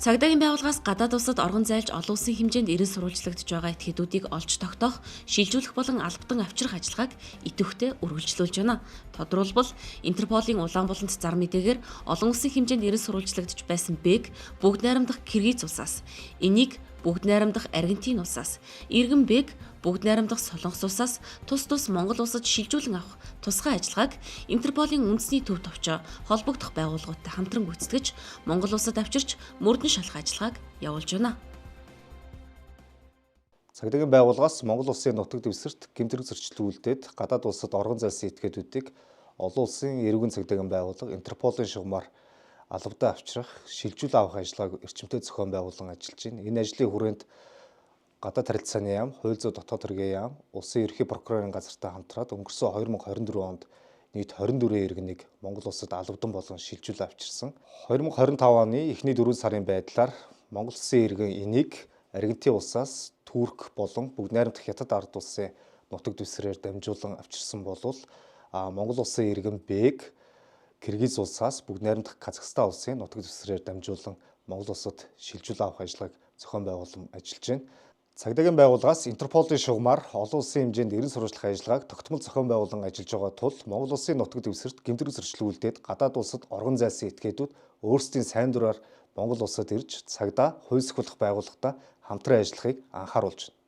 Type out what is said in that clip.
Цагдаагийн байгууллагаас гадаад улсад оргон зайлж олон улсын хэмжээнд эрен сурвалжлагдж байгаа этгээдүүдийг олж тогтоох, шилжүүлэх болон албадан авчрах ажиллагааг идэвхтэй үргэлжлүүлж байна. Тодорхойлбол, Интерполийн Улаанбулант зар мэдээгээр олон улсын хэмжээнд эрен сурвалжлагдж байсан Бэг бүгд найрамдах Киргиз улсаас, энийг бүгд найрамдах Аргентин улсаас, иргэн Бэг бүгд найрамдах Солонгос улсаас тус Монгол улсад шилжүүлэн авах тусгай ажиллагааг Интерполийн үндэсний төв товчоо холбогдох байгууллагуудтай хамтран гүйцэтгэж Монгол улсад авчирч мөрдөн шалгах ажиллагааг явуулж байна. Цагдаагийн байгууллагаас Монгол улсын нутаг дэвсгэрт гэмтрэг зөрчилдүүлээд гадаад улсад оргон зайлсан этгээдүүдийг олон улсын эрүүгийн цагдаагийн байгууллага Интерполийн шугамар албадаа авчрах, шилжүүл авах ажиллагааг эрчимтэй зохион байгуулан ажиллаж байна. Энэ ажлын хүрээнд гадаад харилцааны яам, хууль зүйн дотоод хэргийн яам, улсын ерхий прокурорын газартай хамтраад өнгөрсөн 2024 онд нийт 24 иргэнийг Монгол улсад албадан болон шилжүүл авчирсан. 2025 оны эхний 4 сарын байдлаар Монгол улсын иргэн энийг Аргентин улсаас Турк болон бүгд найрамдах Хятад ард улсын нутаг дэвсгэрээр дамжуулан авчирсан болвол Монгол улсын иргэн Бэг Киргиз улсаас бүгд найрамдах Казахстан улсын нутаг дэвсгэрээр дамжуулан Монгол улсад шилжүүл авах ажиллагааг зохион байгуулан ажиллаж байна. Цагдаагийн байгууллагаас Интерполийн шугамар олон улсын хэмжээнд эрен сурвалжлах ажиллагааг тогтмол зохион байгуулан ажиллаж байгаа тул Монгол улсын нутаг дэвсгэрт гэмтрэг зөрчилдүүлээд гадаад улсад оргон зайлсан этгээдүүд өөрсдийн сайн дураар Монгол улсад ирж цагдаа, хууль сахиулах байгууллагатай хамтран ажиллахыг анхааруулж байна.